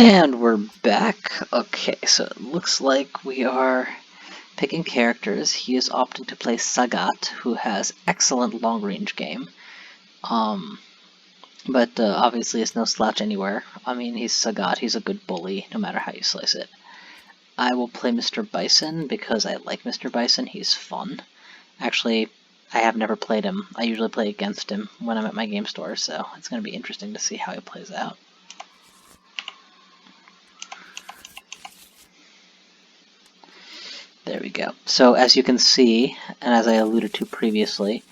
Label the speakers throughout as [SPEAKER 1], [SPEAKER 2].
[SPEAKER 1] And we're back. Okay, so it looks like we are picking characters. He is opting to play Sagat, who has excellent long-range game. But obviously it's no slouch anywhere. I mean, he's Sagat, he's a good bully, no matter how you slice it. I will play Mr. Bison because I like Mr. Bison, he's fun. Actually, I have never played him. I usually play against him when I'm at my game store, so it's going to be interesting to see how he plays out. There we go. So as you can see, and as I alluded to previously,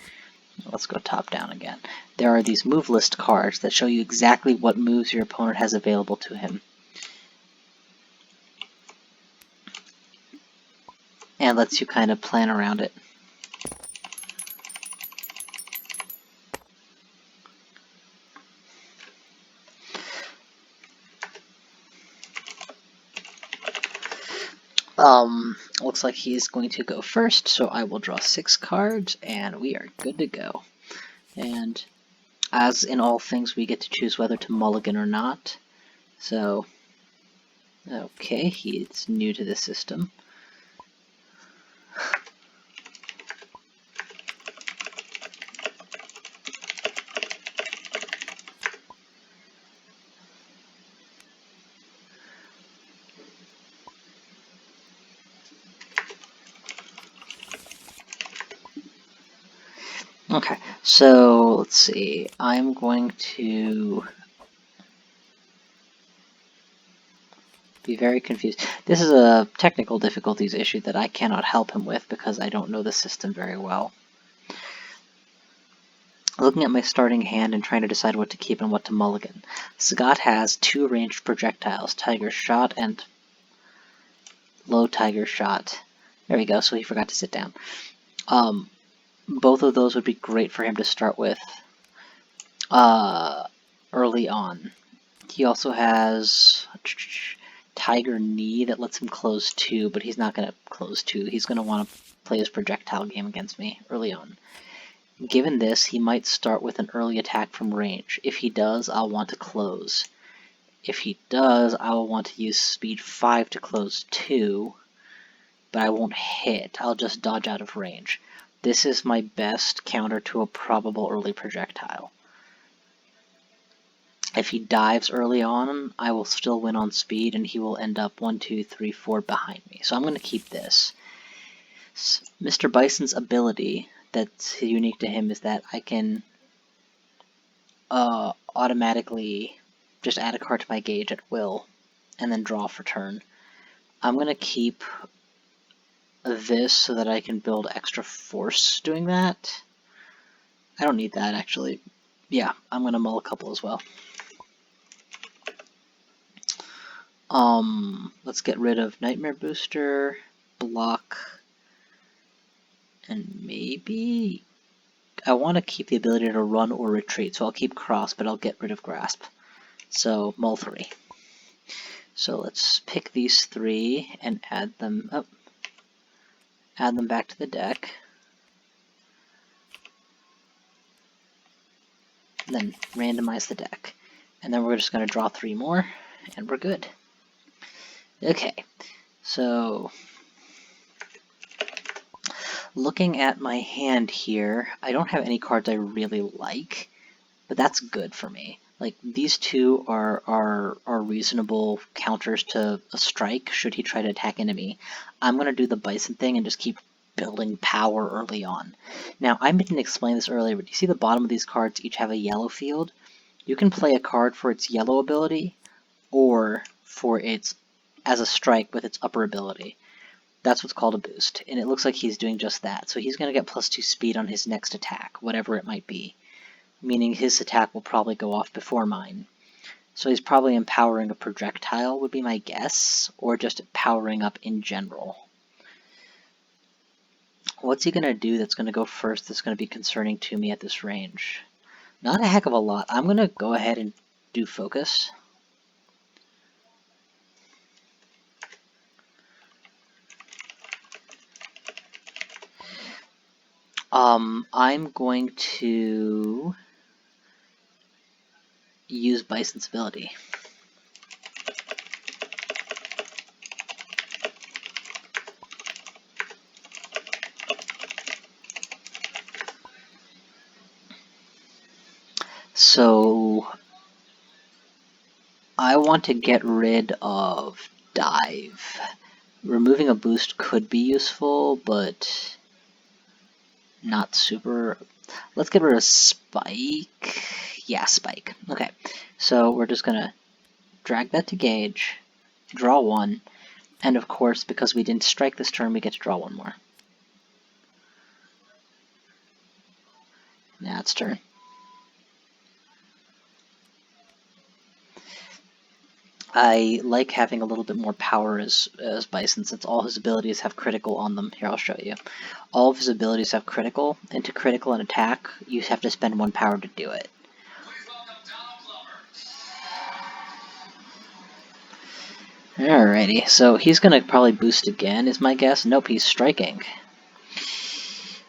[SPEAKER 1] let's go top down again. There are these move list cards that show you exactly what moves your opponent has available to him. And lets you kind of plan around it. Looks like he's going to go first, so I will draw 6 cards, and we are good to go. And as in all things, we get to choose whether to mulligan or not. So, okay, he's new to the system. Okay, so let's see. I'm going to be very confused. This is a technical difficulties issue that I cannot help him with because I don't know the system very well. Looking at my starting hand and trying to decide what to keep and what to mulligan. Sagat has 2 ranged projectiles, Tiger Shot and Low Tiger Shot. There we go, so he forgot to sit down. Both of those would be great for him to start with early on. He also has Tiger Knee that lets him close 2, but he's not going to close 2. He's going to want to play his projectile game against me early on. Given this, he might start with an early attack from range. If he does, I'll want to close. If he does, I will want to use speed 5 to close 2, but I won't hit. I'll just dodge out of range. This is my best counter to a probable early projectile. If he dives early on, I will still win on speed, and he will end up 1, 2, 3, 4 behind me. So I'm going to keep this. Mr. Bison's ability that's unique to him is that I can automatically just add a card to my gauge at will, and then draw for turn. I'm going to keep this so that I can build extra force doing that. I don't need that, actually. Yeah, I'm going to mull a couple as well. Let's get rid of Nightmare Booster, block, and maybe I want to keep the ability to run or retreat, so I'll keep Cross, but I'll get rid of Grasp. So, mull 3. So let's pick these 3 and add them up. Add them back to the deck. And then randomize the deck. And then we're just going to draw 3 more, and we're good. Okay, so looking at my hand here, I don't have any cards I really like, but that's good for me. Like, these 2 are reasonable counters to a strike should he try to attack enemy. I'm going to do the Bison thing and just keep building power early on. Now, I didn't explain this earlier, but you see the bottom of these cards each have a yellow field? You can play a card for its yellow ability or for its as a strike with its upper ability. That's what's called a boost, and it looks like he's doing just that. So he's going to get +2 speed on his next attack, whatever it might be, meaning his attack will probably go off before mine. So he's probably empowering a projectile would be my guess, or just powering up in general. What's he going to do that's going to go first that's going to be concerning to me at this range? Not a heck of a lot. I'm going to go ahead and do focus. I'm going to use Bison's ability. So I want to get rid of dive. Removing a boost could be useful, but not super. Let's get rid of spike. Yeah, spike. Okay, so we're just gonna drag that to gauge, draw one, and of course, because we didn't strike this turn, we get to draw one more. Now it's turn. I like having a little bit more power as Bison, since all his abilities have critical on them. Here, I'll show you. All of his abilities have critical, and to critical an attack, you have to spend 1 power to do it. Alrighty, so he's gonna probably boost again, is my guess. Nope, he's striking.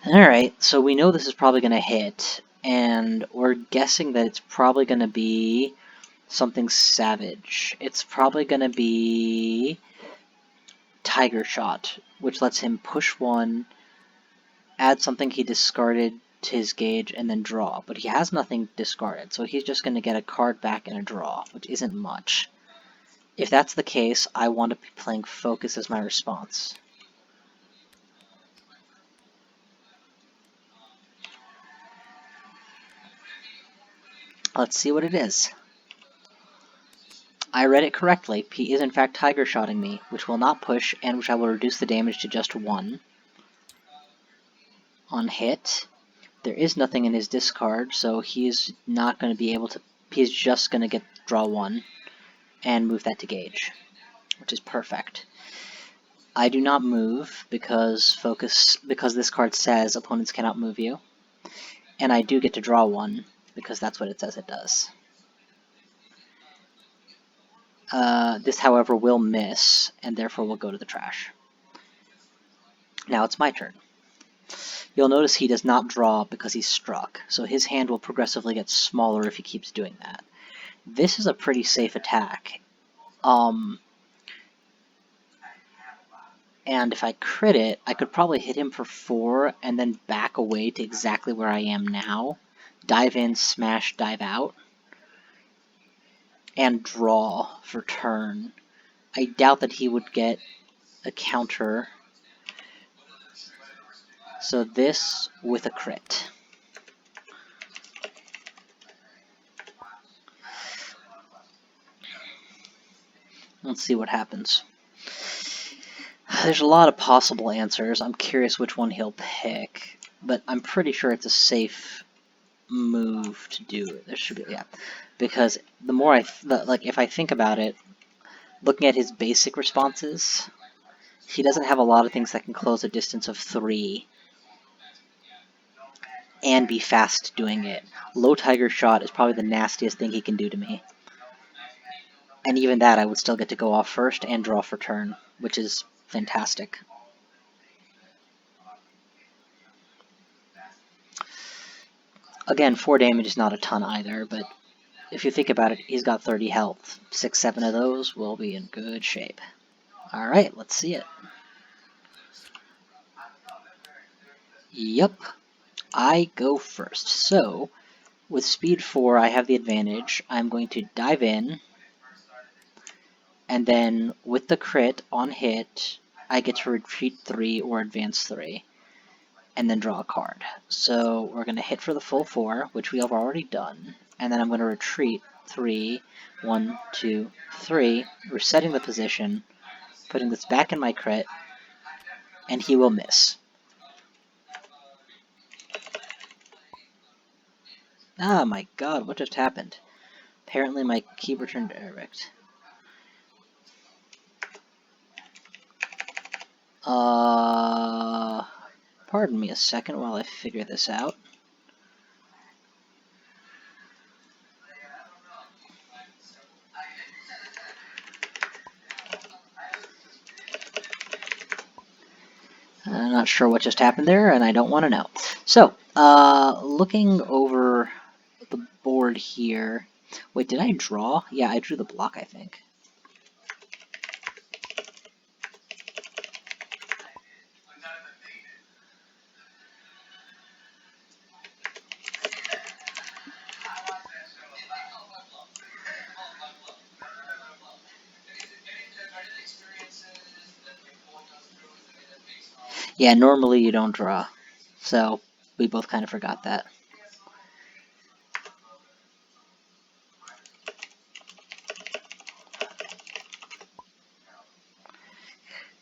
[SPEAKER 1] Alright, so we know this is probably gonna hit, and we're guessing that it's probably gonna be something savage. It's probably gonna be Tiger Shot, which lets him push 1, add something he discarded to his gauge, and then draw. But he has nothing discarded, so he's just going to get a card back and a draw, which isn't much. If that's the case, I want to be playing Focus as my response. Let's see what it is. I read it correctly. He is in fact Tiger Shotting me, which will not push, and which I will reduce the damage to just 1. On hit, there is nothing in his discard, so he's not going to be able to... He's just going to get draw 1 and move that to gauge, which is perfect. I do not move because this card says opponents cannot move you, and I do get to draw 1 because that's what it says it does. This, however, will miss, and therefore will go to the trash. Now it's my turn. You'll notice he does not draw because he's struck, so his hand will progressively get smaller if he keeps doing that. This is a pretty safe attack. And if I crit it, I could probably hit him for 4 and then back away to exactly where I am now. Dive in, smash, dive out. And draw for turn. I doubt that he would get a counter. So this with a crit. Let's see what happens. There's a lot of possible answers. I'm curious which one he'll pick, but I'm pretty sure it's a safe move to do. There should be, yeah, because the more if I think about it, looking at his basic responses, he doesn't have a lot of things that can close a distance of 3 and be fast doing it. Low Tiger Shot is probably the nastiest thing he can do to me. And even that, I would still get to go off first and draw for turn, which is fantastic. Again, 4 damage is not a ton either, but if you think about it, he's got 30 health. 6, 7 of those will be in good shape. Alright, let's see it. Yep, I go first. So, with speed 4, I have the advantage. I'm going to dive in, and then with the crit on hit, I get to retreat 3 or advance 3, and then draw a card. So we're going to hit for the full 4, which we have already done, and then I'm going to retreat 3, 1, 2, 3, resetting the position, putting this back in my crit, and he will miss. Ah, my god, what just happened? Apparently my keyboard turned direct. Pardon me a second while I figure this out. I'm not sure what just happened there, and I don't want to know. So, looking over the board here. Wait, did I draw? Yeah, I drew the block, I think. Yeah, normally you don't draw. So, we both kind of forgot that.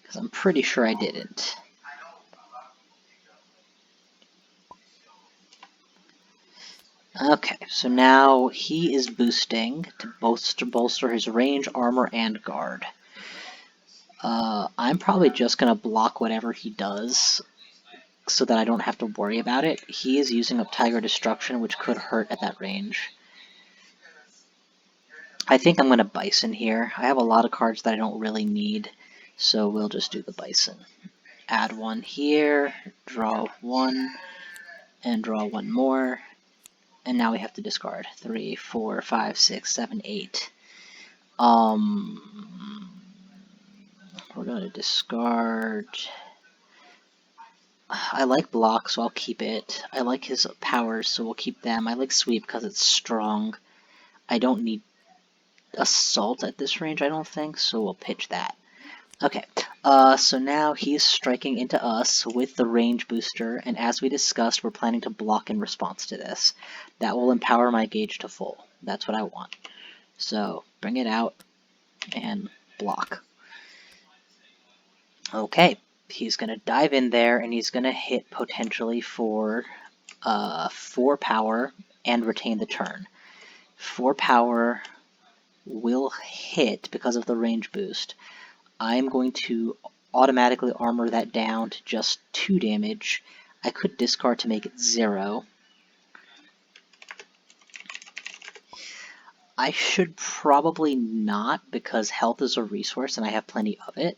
[SPEAKER 1] Because I'm pretty sure I didn't. Okay, so now he is boosting to bolster his range, armor, and guard. I'm probably just going to block whatever he does so that I don't have to worry about it. He is using up Tiger Destruction, which could hurt at that range. I think I'm going to Bison here. I have a lot of cards that I don't really need, so we'll just do the Bison. Add one here, draw one, and draw one more. And now we have to discard 3, 4, 5, 6, 7, 8. We're going to discard. I like block, so I'll keep it. I like his powers, so we'll keep them. I like sweep because it's strong. I don't need assault at this range, I don't think, so we'll pitch that. Okay, so now he's striking into us with the range booster, and as we discussed, we're planning to block in response to this. That will empower my gauge to full. That's what I want. So, bring it out and block. Okay, he's going to dive in there, and he's going to hit potentially for 4 power and retain the turn. 4 power will hit because of the range boost. I'm going to automatically armor that down to just 2 damage. I could discard to make it 0. I should probably not because health is a resource and I have plenty of it.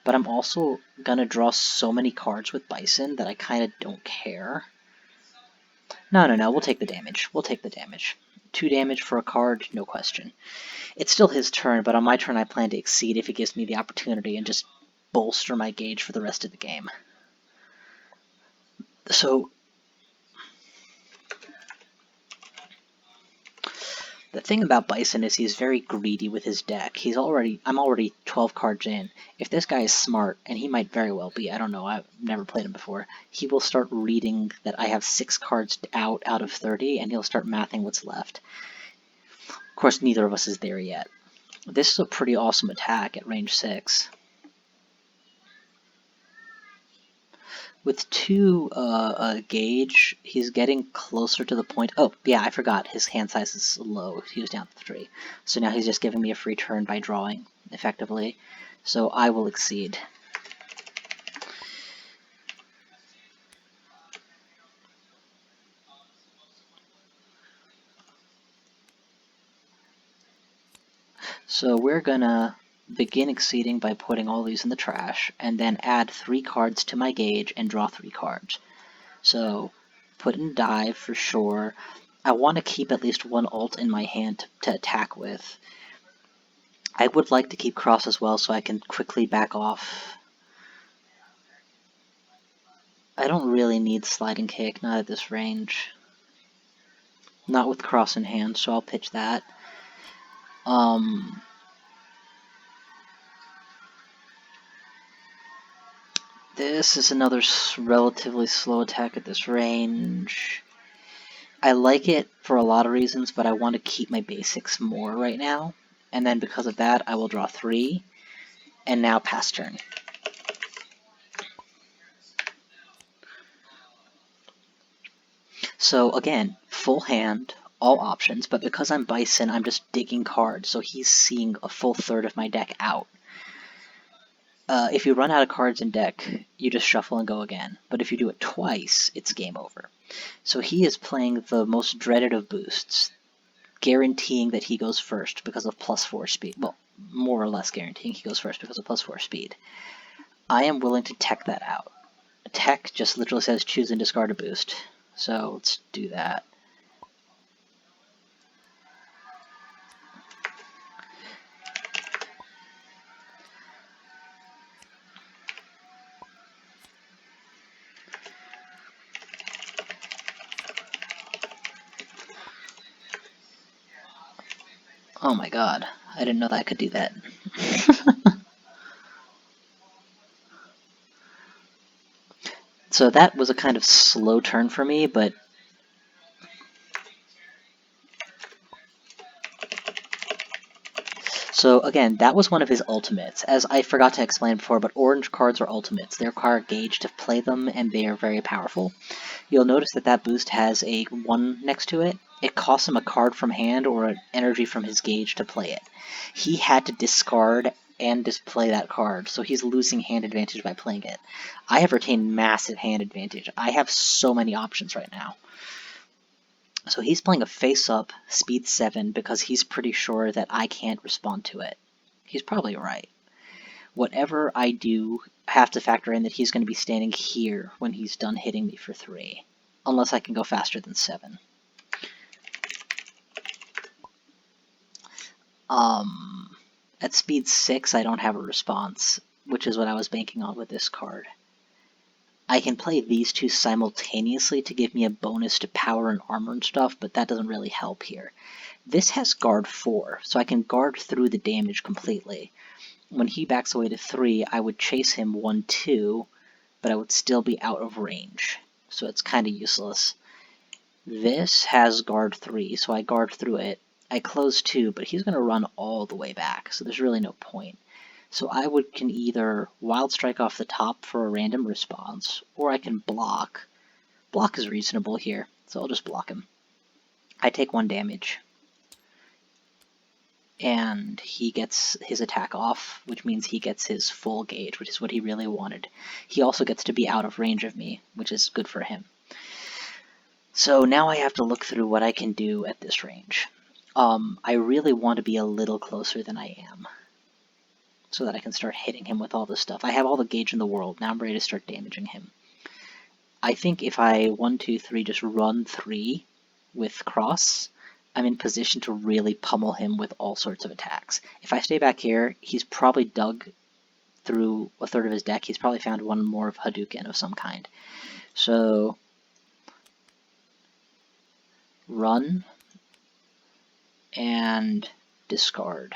[SPEAKER 1] But I'm also going to draw so many cards with Bison that I kind of don't care. No, we'll take the damage. We'll take the damage. 2 damage for a card, no question. It's still his turn, but on my turn I plan to exceed if he gives me the opportunity and just bolster my gauge for the rest of the game. So, the thing about Bison is he's very greedy with his deck. I'm already 12 cards in. If this guy is smart, and he might very well be, I don't know, I've never played him before, he will start reading that I have 6 cards out of 30, and he'll start mathing what's left. Of course, neither of us is there yet. This is a pretty awesome attack at range 6. With 2 gauge, he's getting closer to the point. Oh, yeah, I forgot. His hand size is low. He was down to 3. So now he's just giving me a free turn by drawing, effectively. So I will exceed. So we're gonna begin exceeding by putting all these in the trash, and then add 3 cards to my gauge and draw 3 cards. So put in dive for sure. I want to keep at least 1 ult in my hand to attack with. I would like to keep cross as well so I can quickly back off. I don't really need sliding kick, not at this range. Not with cross in hand, so I'll pitch that. This is another relatively slow attack at this range. I like it for a lot of reasons, but I want to keep my basics more right now. And then because of that, I will draw 3. And now pass turn. So again, full hand, all options, but because I'm Bison, I'm just digging cards, so he's seeing a full third of my deck out. If you run out of cards in deck, you just shuffle and go again. But if you do it twice, it's game over. So he is playing the most dreaded of boosts, guaranteeing that he goes first because of +4 speed. Well, more or less guaranteeing he goes first because of +4 speed. I am willing to tech that out. Tech just literally says choose and discard a boost. So let's do that. Oh my god, I didn't know that I could do that. So that was a kind of slow turn for me, but so again, that was one of his ultimates. As I forgot to explain before, but orange cards are ultimates. They're card gauge to play them, and they are very powerful. You'll notice that that boost has a 1 next to it. It costs him a card from hand or an energy from his gauge to play it. He had to discard and display that card, so he's losing hand advantage by playing it. I have retained massive hand advantage. I have so many options right now. So he's playing a face-up, speed 7, because he's pretty sure that I can't respond to it. He's probably right. Whatever I do, I have to factor in that he's going to be standing here when he's done hitting me for 3. Unless I can go faster than 7. At speed 6, I don't have a response, which is what I was banking on with this card. I can play these two simultaneously to give me a bonus to power and armor and stuff, but that doesn't really help here. This has guard 4, so I can guard through the damage completely. When he backs away to 3, I would chase him 1-2, but I would still be out of range, so it's kind of useless. This has guard 3, so I guard through it. I close 2, but he's going to run all the way back, so there's really no point. So I can either Wild Strike off the top for a random response, or I can block. Block is reasonable here, so I'll just block him. I take 1 damage. And he gets his attack off, which means he gets his full gauge, which is what he really wanted. He also gets to be out of range of me, which is good for him. So now I have to look through what I can do at this range. I really want to be a little closer than I am, so that I can start hitting him with all this stuff. I have all the gauge in the world, now I'm ready to start damaging him. I think if I 1, 2, 3 just run 3 with cross, I'm in position to really pummel him with all sorts of attacks. If I stay back here, he's probably dug through a third of his deck. He's probably found one more of Hadouken of some kind. So, run and discard.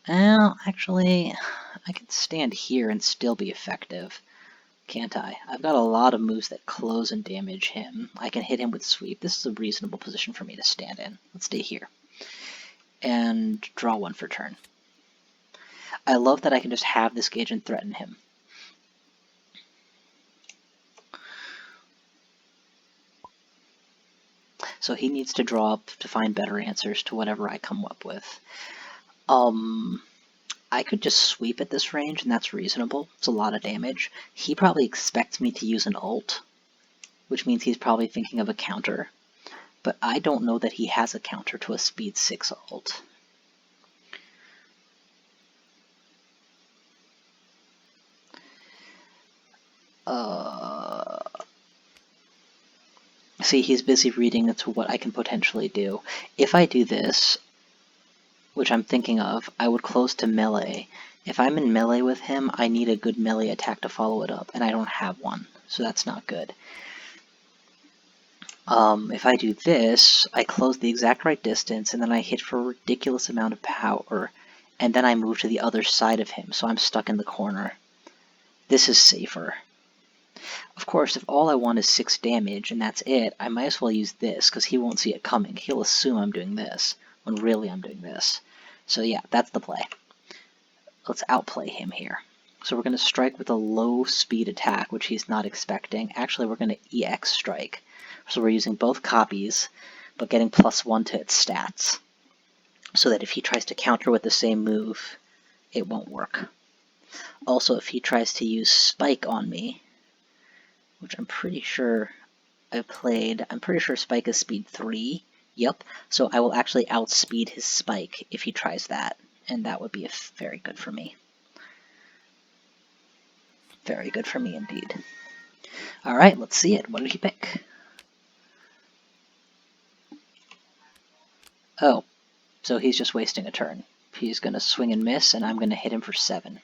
[SPEAKER 1] Well, actually, I can stand here and still be effective, can't I? I've got a lot of moves that close and damage him. I can hit him with sweep. This is a reasonable position for me to stand in. Let's stay here. And draw 1 for turn. I love that I can just have this gauge and threaten him. So he needs to draw up to find better answers to whatever I come up with. I could just sweep at this range, and that's reasonable. It's a lot of damage. He probably expects me to use an ult, which means he's probably thinking of a counter. But I don't know that he has a counter to a speed 6 ult. See, he's busy reading into what I can potentially do. If I do this, which I'm thinking of, I would close to melee. If I'm in melee with him, I need a good melee attack to follow it up, and I don't have one, so that's not good. If I do this, I close the exact right distance, and then I hit for a ridiculous amount of power, and then I move to the other side of him, so I'm stuck in the corner. This is safer. Of course, if all I want is 6 damage, and that's it, I might as well use this, because he won't see it coming. He'll assume I'm doing this, when really I'm doing this. So yeah, that's the play. Let's outplay him here. So we're going to strike with a low speed attack, which he's not expecting. Actually, we're going to EX strike. So we're using both copies, but getting +1 to its stats, so that if he tries to counter with the same move, it won't work. Also, if he tries to use Spike on me, which I'm pretty sure I've played, I'm pretty sure Spike is speed 3. Yep, so I will actually outspeed his Spike if he tries that, and that would be very good for me. Very good for me indeed. Alright, let's see it. What did he pick? Oh, so he's just wasting a turn. He's going to swing and miss, and I'm going to hit him for 7.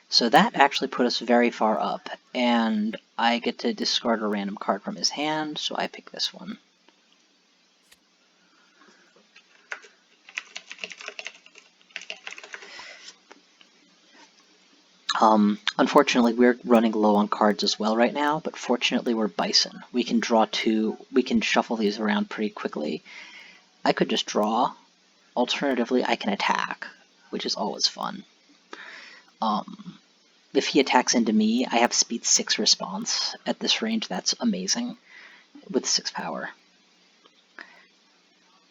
[SPEAKER 1] So that actually put us very far up, and I get to discard a random card from his hand, so I pick this one. Unfortunately, we're running low on cards as well right now, but fortunately we're Bison. We can draw two, we can shuffle these around pretty quickly. I could just draw. Alternatively, I can attack, which is always fun. If he attacks into me, I have speed 6 response. At this range, that's amazing, with 6 power.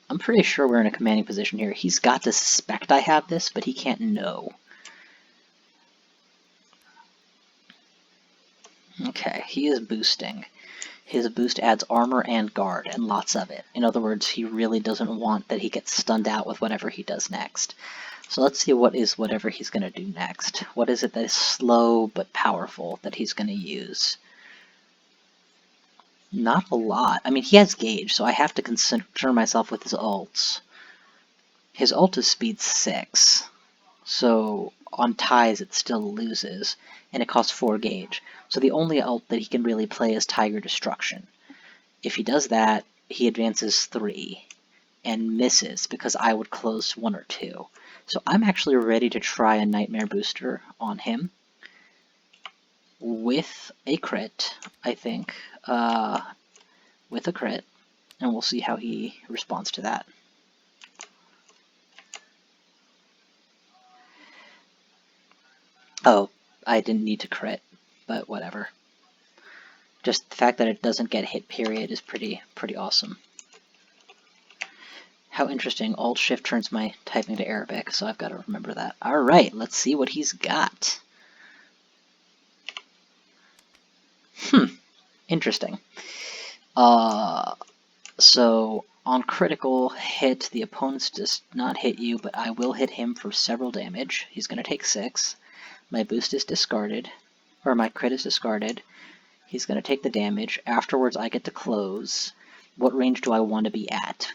[SPEAKER 1] I'm pretty sure we're in a commanding position here. He's got to suspect I have this, but he can't know. Okay, he is boosting. His boost adds armor and guard, and lots of it. In other words, he really doesn't want that he gets stunned out with whatever he does next. So let's see what is whatever he's going to do next. What is it that is slow but powerful that he's going to use? Not a lot. I mean, he has gauge, so I have to concern myself with his ults. His ult is speed 6, so on ties it still loses, and it costs 4 gauge. So the only ult that he can really play is Tiger Destruction. If he does that, he advances 3 and misses because I would close 1 or 2. So I'm actually ready to try a Nightmare Booster on him with a crit, I think. With a crit, and we'll see how he responds to that. Oh, I didn't need to crit, but whatever. Just the fact that it doesn't get hit period is pretty awesome. How interesting. Alt-Shift turns my typing to Arabic, so I've got to remember that. Alright, let's see what he's got. Interesting. So on critical hit, the opponent does not hit you, but I will hit him for several damage. He's going to take 6. My boost is discarded, or my crit is discarded. He's going to take the damage. Afterwards, I get to close. What range do I want to be at?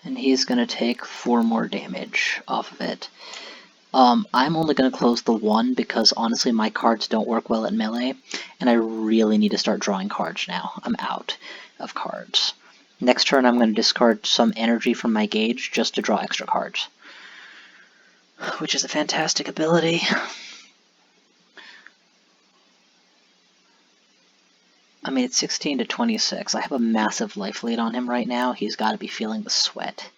[SPEAKER 1] And he's going to take 4 more damage off of it. I'm only going to close the 1 because honestly my cards don't work well at melee, and I really need to start drawing cards now. I'm out of cards. Next turn I'm going to discard some energy from my gauge just to draw extra cards, which is a fantastic ability. I mean, it's 16 to 26. I have a massive life lead on him right now. He's got to be feeling the sweat.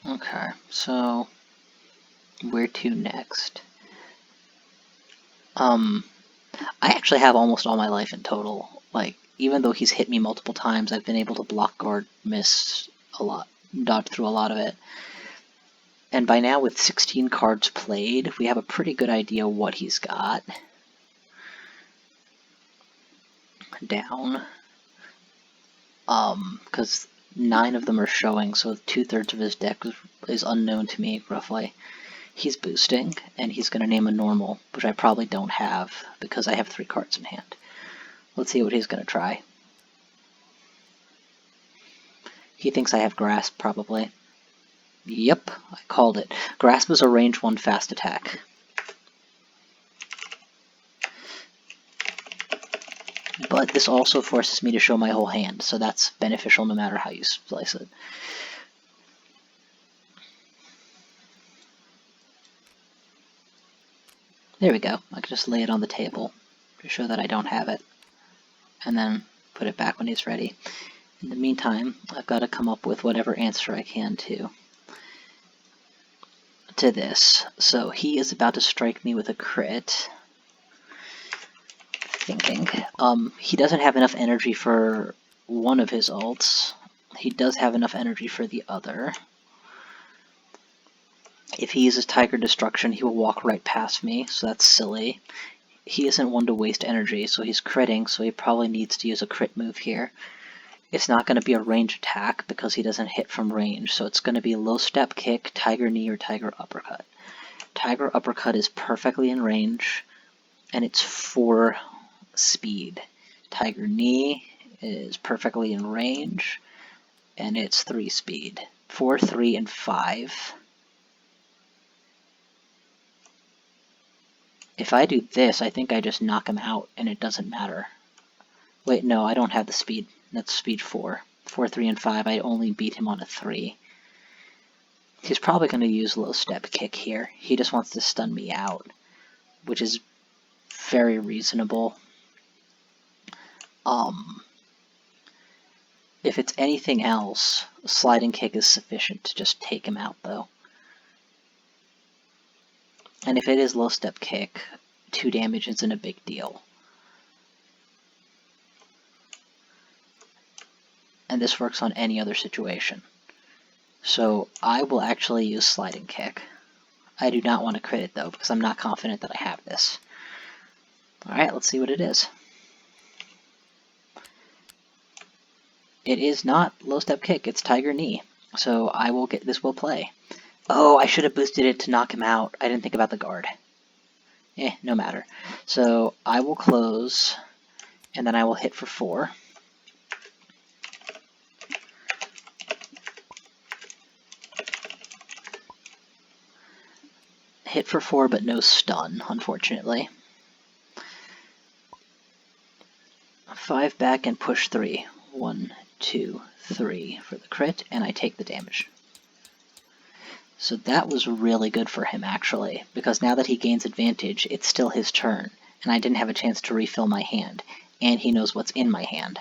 [SPEAKER 1] Okay, so where to next? I actually have almost all my life in total. Like, even though he's hit me multiple times, I've been able to block, guard, miss a lot, dodge through a lot of it. And by now, with 16 cards played, we have a pretty good idea what he's got. Down. Because 9 of them are showing, so 2/3 of his deck is unknown to me, roughly. He's boosting, and he's going to name a normal, which I probably don't have, because I have 3 cards in hand. Let's see what he's going to try. He thinks I have Grasp, probably. Yep, I called it. Grasp is a range 1 fast attack. But this also forces me to show my whole hand, so that's beneficial no matter how you slice it. There we go. I can just lay it on the table to show that I don't have it, and then put it back when he's ready. In the meantime, I've got to come up with whatever answer I can to this. So he is about to strike me with a crit. Thinking. He doesn't have enough energy for one of his ults. He does have enough energy for the other. If he uses Tiger Destruction, he will walk right past me, so that's silly. He isn't one to waste energy, so he's critting, so he probably needs to use a crit move here. It's not going to be a range attack because he doesn't hit from range, so it's going to be low step kick, tiger knee, or tiger uppercut. Tiger uppercut is perfectly in range, and it's 4 speed. Tiger knee is perfectly in range, and it's 3 speed. 4, 3, and 5. If I do this, I think I just knock him out, and it doesn't matter. Wait, no, I don't have the speed. That's speed 4. 4, 3, and 5. I only beat him on a 3. He's probably going to use low step kick here. He just wants to stun me out, which is very reasonable. If it's anything else, sliding kick is sufficient to just take him out, though. And if it is low step kick, 2 damage isn't a big deal. And this works on any other situation. So I will actually use sliding kick. I do not want to crit it though, because I'm not confident that I have this. Alright, let's see what it is. It is not low step kick, it's tiger knee. So I will get this will play. Oh, I should have boosted it to knock him out. I didn't think about the guard. No matter. So I will close, and then I will hit for 4. Hit for 4, but no stun, unfortunately. 5 back and push 3. 1, 2, 3 for the crit, and I take the damage. So that was really good for him, actually, because now that he gains advantage, it's still his turn, and I didn't have a chance to refill my hand, and he knows what's in my hand.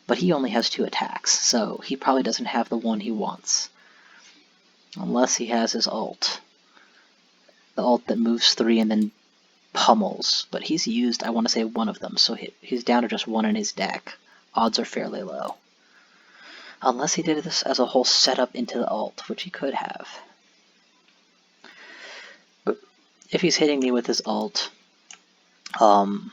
[SPEAKER 1] But he only has 2 attacks, so he probably doesn't have the one he wants. Unless he has his ult. The ult that moves 3 and then pummels, but he's used, I want to say, 1 of them, so he's down to just 1 in his deck. Odds are fairly low. Unless he did this as a whole setup into the ult, which he could have. But if he's hitting me with his ult, I'm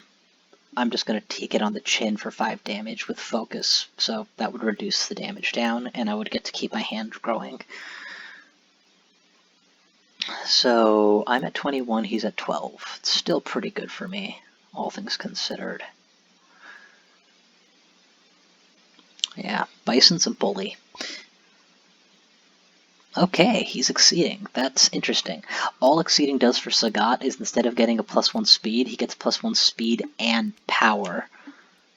[SPEAKER 1] just going to take it on the chin for 5 damage with focus, so that would reduce the damage down, and I would get to keep my hand growing. So I'm at 21, he's at 12. It's still pretty good for me, all things considered. Yeah, Bison's a bully. Okay, he's exceeding. That's interesting. All exceeding does for Sagat is instead of getting a +1 speed, he gets +1 speed and power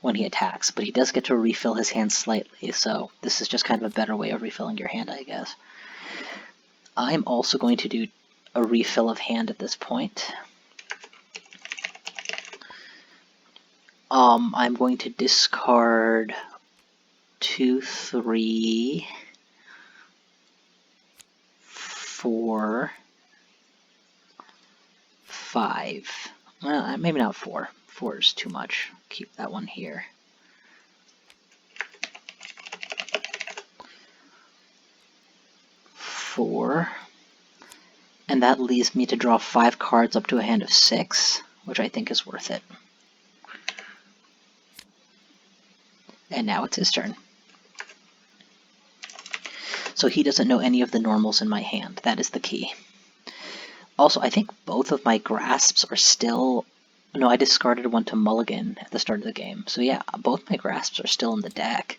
[SPEAKER 1] when he attacks. But he does get to refill his hand slightly, so this is just kind of a better way of refilling your hand, I guess. I'm also going to do a refill of hand at this point. I'm going to discard 2, 3, 4, 5. Well, maybe not 4. 4 is too much. Keep that one here. Four. And that leaves me to draw 5 cards up to a hand of 6, which I think is worth it. And now it's his turn. So he doesn't know any of the normals in my hand. That is the key. Also, I think both of my grasps are still... No, I discarded one to mulligan at the start of the game. So yeah, both my grasps are still in the deck.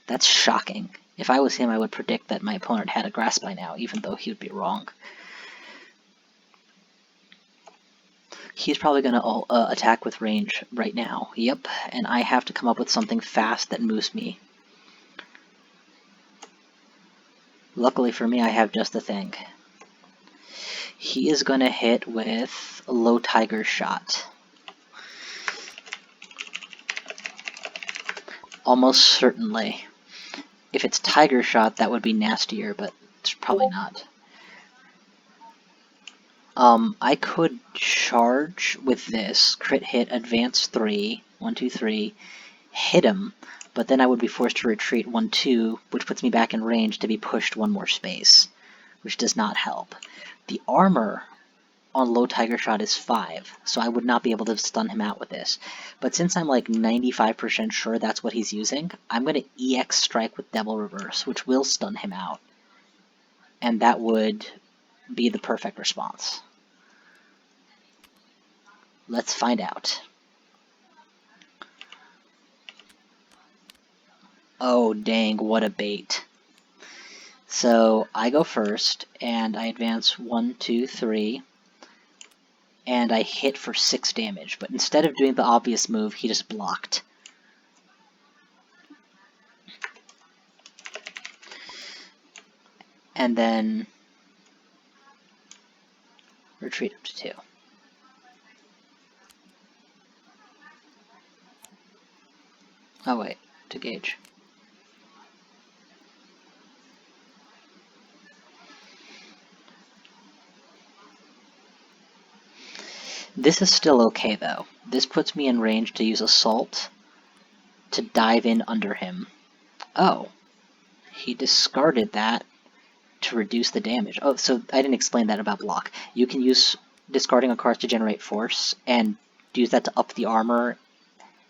[SPEAKER 1] That's shocking. If I was him, I would predict that my opponent had a grasp by now, even though he would be wrong. He's probably going to attack with range right now. Yep, and I have to come up with something fast that moves me. Luckily for me, I have just the thing. He is going to hit with a low tiger shot. Almost certainly. If it's tiger shot, that would be nastier, but it's probably not. I could charge with this, crit hit, advance 3, 1, 2, 3, hit him, but then I would be forced to retreat 1, 2, which puts me back in range to be pushed 1 more space, which does not help. The armor on low tiger shot is 5, so I would not be able to stun him out with this. But since I'm like 95% sure that's what he's using, I'm going to EX strike with Devil Reverse, which will stun him out. And that would be the perfect response. Let's find out. Oh dang, what a bait. So I go first, and I advance 1, 2, 3, and I hit for 6 damage. But instead of doing the obvious move, he just blocked. And then retreat up to 2. Oh wait, to gauge. This is still okay though. This puts me in range to use Assault to dive in under him. Oh, he discarded that to reduce the damage. Oh, so I didn't explain that about block. You can use discarding a card to generate force and use that to up the armor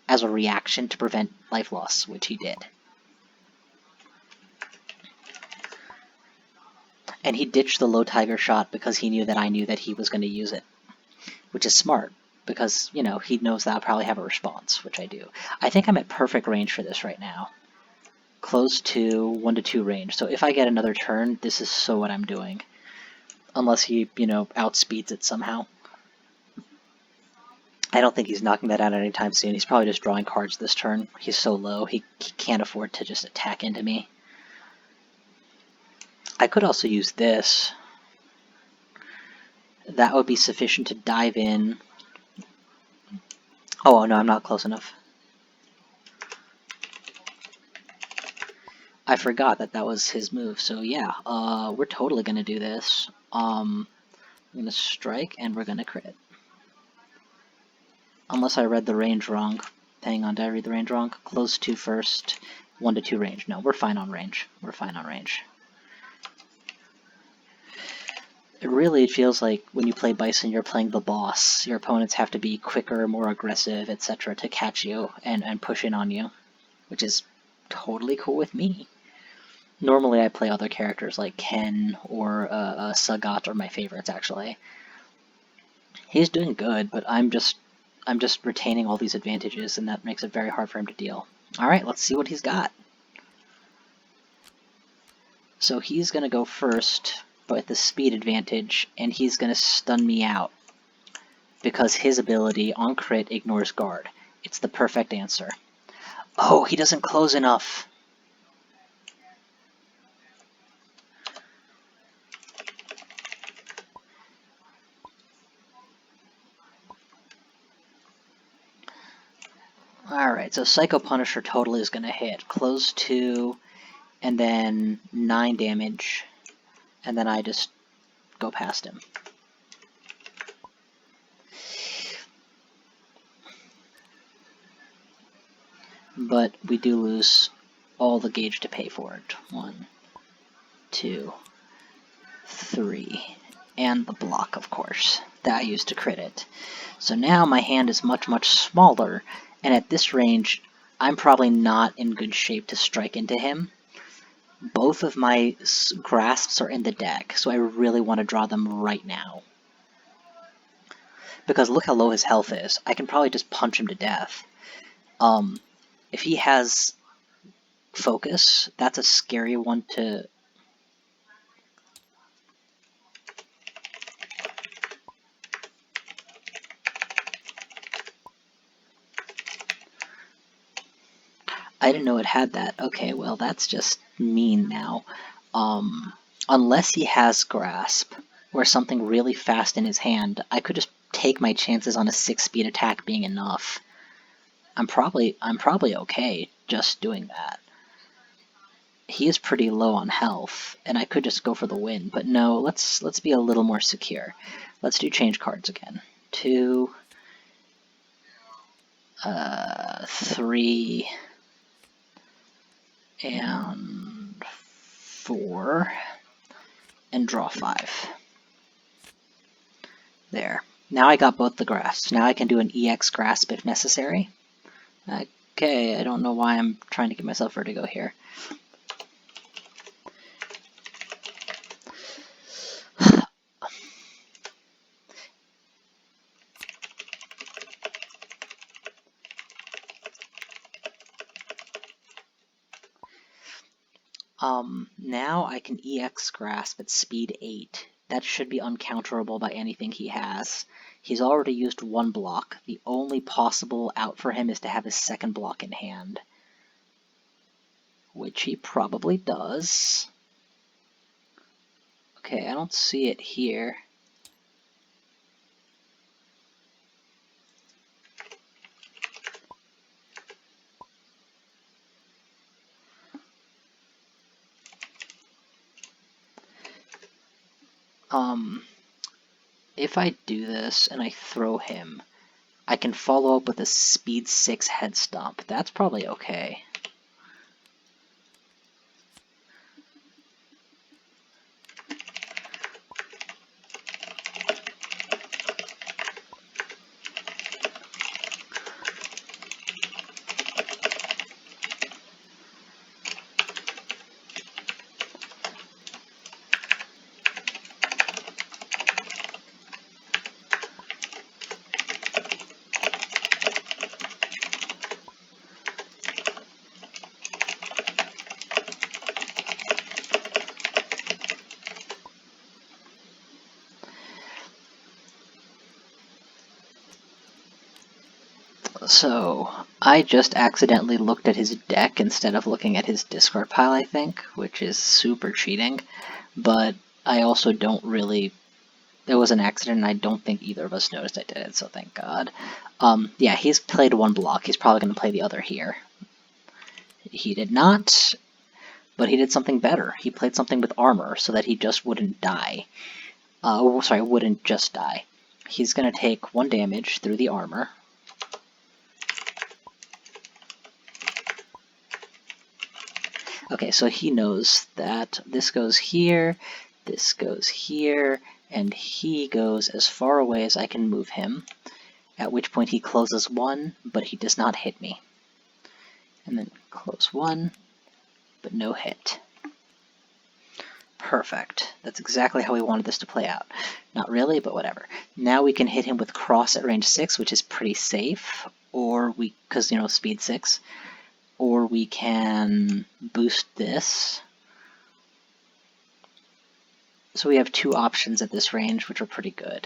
[SPEAKER 1] as a reaction to prevent life loss, which he did. And he ditched the low tiger shot because he knew that I knew that he was going to use it, which is smart because, you know, he knows that I'll probably have a response, which I do. I think I'm at perfect range for this right now. Close to 1 to 2 range. So if I get another turn, this is so what I'm doing. Unless he, you know, outspeeds it somehow. I don't think he's knocking that out anytime soon. He's probably just drawing cards this turn. He's so low, he can't afford to just attack into me. I could also use this. That would be sufficient to dive in. Oh, no, I'm not close enough. I forgot that that was his move, so yeah, we're totally gonna do this. I'm gonna strike, and we're gonna crit. Unless I read the range wrong. Hang on, did I read the range wrong? Close to first, 1 to 2 range. No, we're fine on range. We're fine on range. It feels like when you play Bison, you're playing the boss. Your opponents have to be quicker, more aggressive, etc. to catch you and push in on you, which is totally cool with me. Normally I play other characters like Ken or Sagat are my favorites, actually. He's doing good, but I'm just retaining all these advantages, and that makes it very hard for him to deal. Alright, let's see what he's got. So he's going to go first, but with the speed advantage, and he's going to stun me out. Because his ability on crit ignores guard. It's the perfect answer. Oh, he doesn't close enough. Alright, so Psycho Punisher totally is going to hit. Close 2, and then 9 damage, and then I just go past him. But we do lose all the gauge to pay for it. 1, 2, 3, and the block, of course, that I used to crit it. So now my hand is much, much smaller, and at this range, I'm probably not in good shape to strike into him. Both of my grasps are in the deck, so I really want to draw them right now. Because look how low his health is. I can probably just punch him to death. If he has focus, that's a scary one to... I didn't know it had that. Okay, well, that's just mean now. Unless he has Grasp, or something really fast in his hand, I could just take my chances on a 6-speed attack being enough. I'm probably okay just doing that. He is pretty low on health, and I could just go for the win, but no, let's be a little more secure. Let's do change cards again. 2, 3, and 4, and draw 5. There. Now I got both the grasps. Now I can do an EX grasp if necessary. Okay, I don't know why I'm trying to give myself vertigo here. Now I can EX grasp at speed 8. That should be uncounterable by anything he has. He's already used one block. The only possible out for him is to have his second block in hand. Which he probably does. Okay, I don't see it here. If I do this and I throw him, I can follow up with a speed 6 head stomp. That's probably okay. So, I just accidentally looked at his deck instead of looking at his discard pile, I think, which is super cheating, but I also don't really... It was an accident, and I don't think either of us noticed I did it, so thank God. Yeah, he's played one block. He's probably going to play the other here. He did not, but he did something better. He played something with armor so that he just wouldn't die. Wouldn't just die. He's going to take 1 damage through the armor. Okay, so he knows that this goes here, and he goes as far away as I can move him, at which point he closes 1, but he does not hit me. And then close 1, but no hit. Perfect. That's exactly how we wanted this to play out. Not really, but whatever. Now we can hit him with cross at range 6, which is pretty safe, or because, speed 6. Or we can boost this. So we have 2 options at this range, which are pretty good.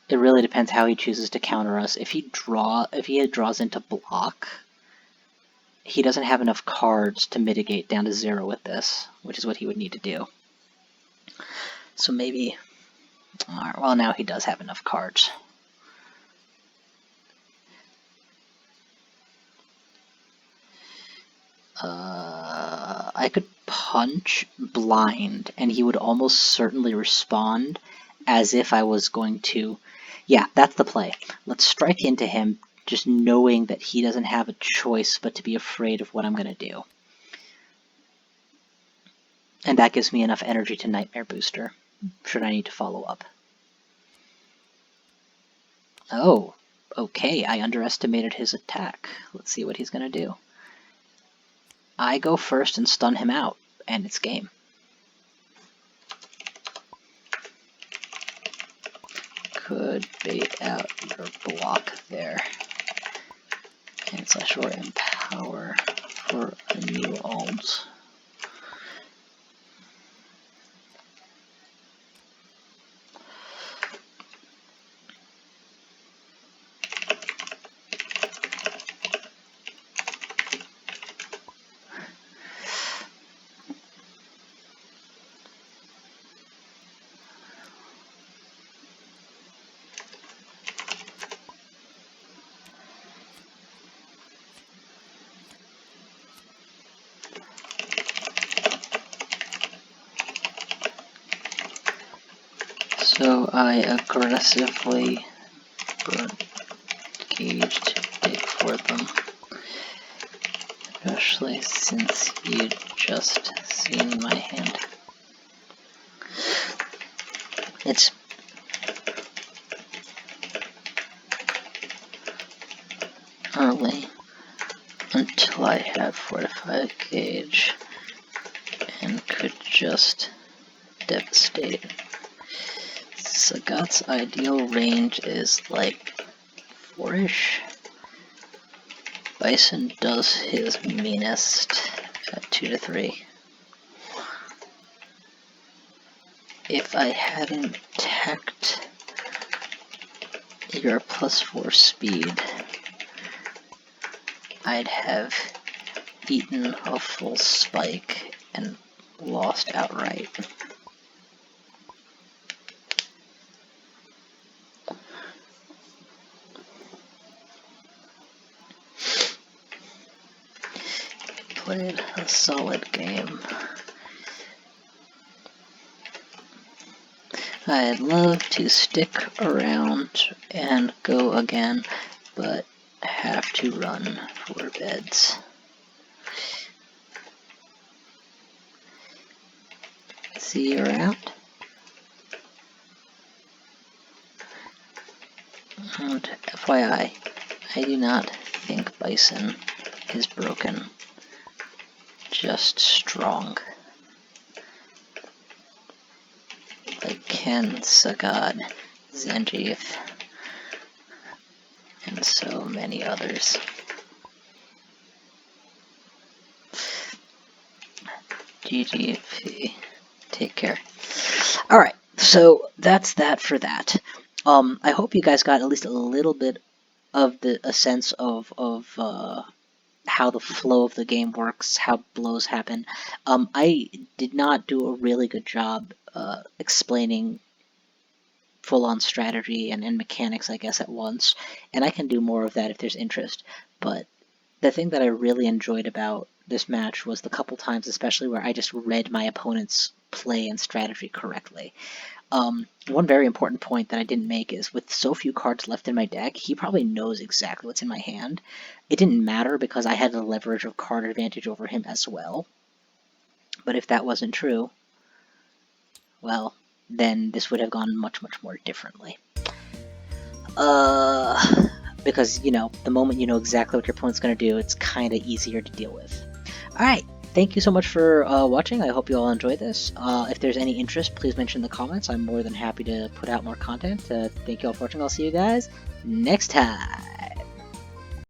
[SPEAKER 1] It really depends how he chooses to counter us. If he draws into block, he doesn't have enough cards to mitigate down to 0 with this, which is what he would need to do. So maybe... Alright, well, now he does have enough cards. I could punch blind, and he would almost certainly respond as if I was going to... Yeah, that's the play. Let's strike into him, just knowing that he doesn't have a choice but to be afraid of what I'm going to do. And that gives me enough energy to Nightmare Booster, should I need to follow up. Oh, okay, I underestimated his attack. Let's see what he's going to do. I go first and stun him out, and it's game. Could bait out your block there. And slash or empower for a new alt. So I aggressively engage to dig for them, especially since you just seen my hand. It's early until I have fortified gauge and could just devastate. Sagat's ideal range is like 4-ish. Bison does his meanest at 2 to 3. If I hadn't teched your +4 speed, I'd have eaten a full spike and lost outright. Played a solid game. I'd love to stick around and go again, but have to run for beds. See you around. And FYI, I do not think Bison is broken, just strong. Like Ken, Sagat, Zangief, and so many others. GGP. Take care. Alright, so that's that for that. I hope you guys got at least a little bit of a sense of how the flow of the game works, how blows happen. I did not do a really good job explaining full-on strategy and mechanics, I guess, at once, and I can do more of that if there's interest. But the thing that I really enjoyed about this match was the couple times, especially where I just read my opponent's play and strategy correctly. One very important point that I didn't make is, with so few cards left in my deck, he probably knows exactly what's in my hand. It didn't matter because I had the leverage of card advantage over him as well. But if that wasn't true, well, then this would have gone much, much more differently. Because, you know, the moment you know exactly what your opponent's going to do, it's kind of easier to deal with. Alright, thank you so much for watching. I hope you all enjoyed this. If there's any interest, please mention in the comments. I'm more than happy to put out more content. Thank you all for watching. I'll see you guys next time.